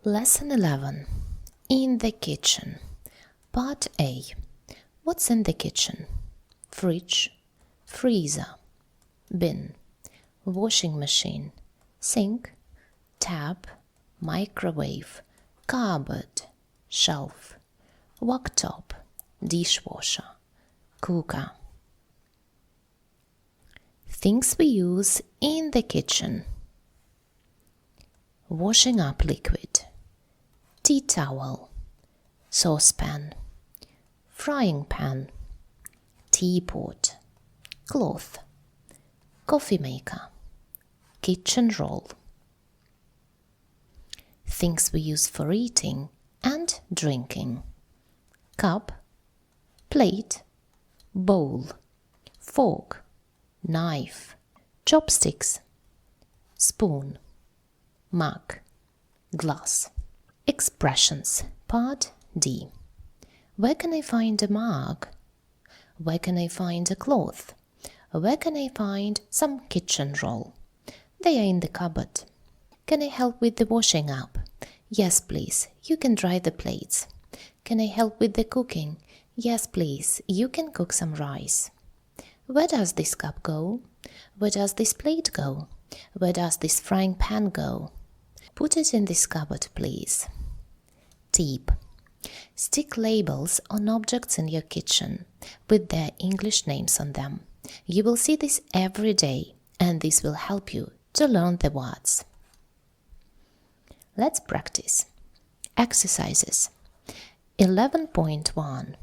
Lesson 11. In the kitchen. Part A. What's in the kitchen? Fridge, freezer, bin, washing machine, sink, tap, microwave, cupboard, shelf, worktop, dishwasher, cooker. Things we use in the kitchen. Washing up liquid, tea towel, saucepan, frying pan, teapot, cloth, coffee maker, kitchen roll. Things we use for eating and drinking. Cup, plate, bowl, fork, knife, chopsticks, spoon, mug, glass. Expressions. Part D. Where can I find a mug? Where can I find a cloth? Where can I find some kitchen roll? They are in the cupboard. Can I help with the washing up? Yes, please. You can dry the plates. Can I help with the cooking? Yes, please. You can cook some rice. Where does this cup go? Where does this plate go? Where does this frying pan go? Put it in this cupboard, please. Tip. Stick labels on objects in your kitchen with their English names on them. You will see this every day, and this will help you to learn the words. Let's practice. Exercises. 11.1.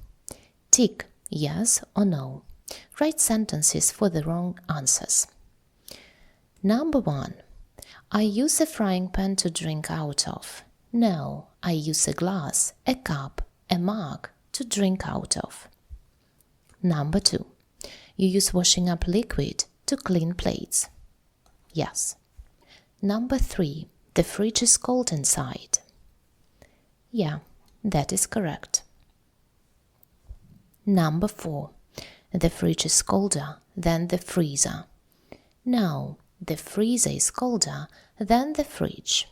Tick yes or no. Write sentences for the wrong answers. Number 1. I use a frying pan to drink out of. No, I use a glass, a cup, a mug to drink out of. Number 2. You use washing up liquid to clean plates. Yes. Number 3. The fridge is cold inside. Yeah, that is correct. Number 4. The fridge is colder than the freezer. No, the freezer is colder than the fridge.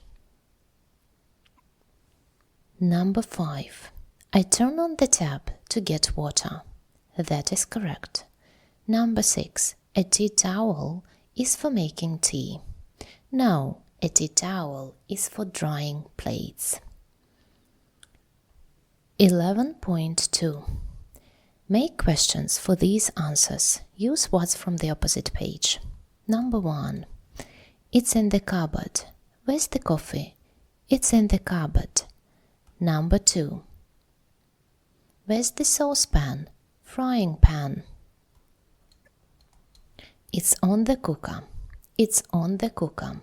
Number 5. I turn on the tap to get water. That is correct. Number 6. A tea towel is for making tea. No, a tea towel is for drying plates. 11.2. Make questions for these answers. Use words from the opposite page. Number 1. It's in the cupboard. Where's the coffee? It's in the cupboard. Number 2. Where's the saucepan? Frying pan. It's on the cooker. It's on the cooker.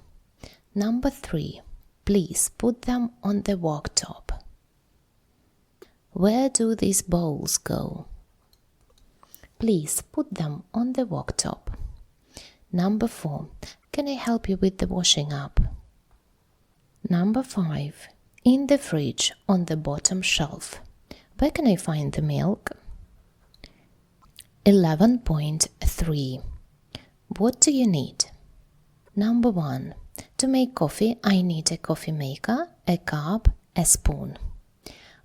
Number 3. Please put them on the worktop. Where do these bowls go? Please put them on the worktop. Number 4. Can I help you with the washing up? Number 5. In the fridge on the bottom shelf. Where can I find the milk? 11.3. What do you need? Number 1. To make coffee, I need a coffee maker, a cup, a spoon.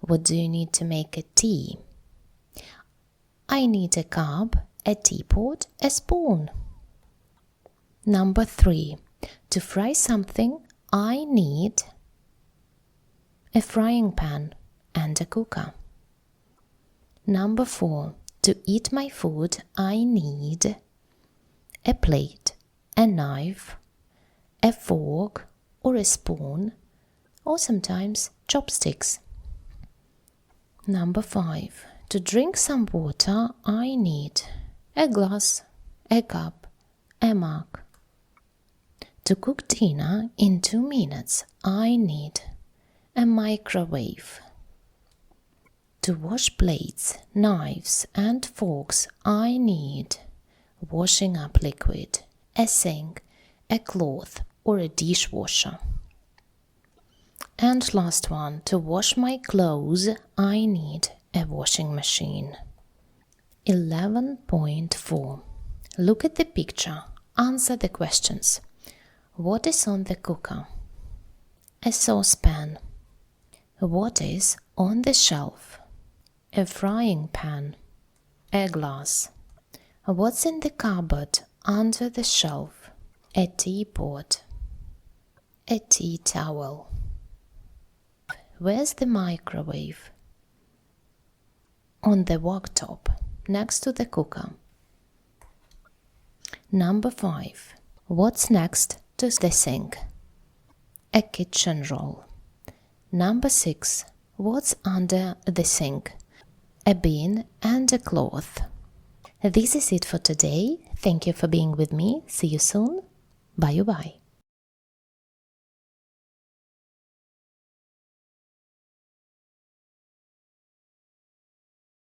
What do you need to make a tea? I need a cup, a teapot, a spoon. Number 3. To fry something, I need a frying pan and a cooker. Number 4. To eat my food, I need a plate, a knife, a fork or a spoon, or sometimes chopsticks. Number 5. To drink some water, I need a glass, a cup, a mug. To cook dinner in 2 minutes, I need a microwave. To wash plates, knives and forks, I need washing up liquid, a sink, a cloth or a dishwasher. And last one, to wash my clothes, I need a washing machine. 11.4. Look at the picture. Answer the questions. What is on the cooker? A saucepan. What is on the shelf? A frying pan. A glass. What's in the cupboard under the shelf? A teapot. A tea towel. Where's the microwave? On the worktop, next to the cooker. Number 5. What's next to the sink? A kitchen roll. Number 6. What's under the sink? A bin and a cloth. This is it for today. Thank you for being with me. See you soon. Bye-bye.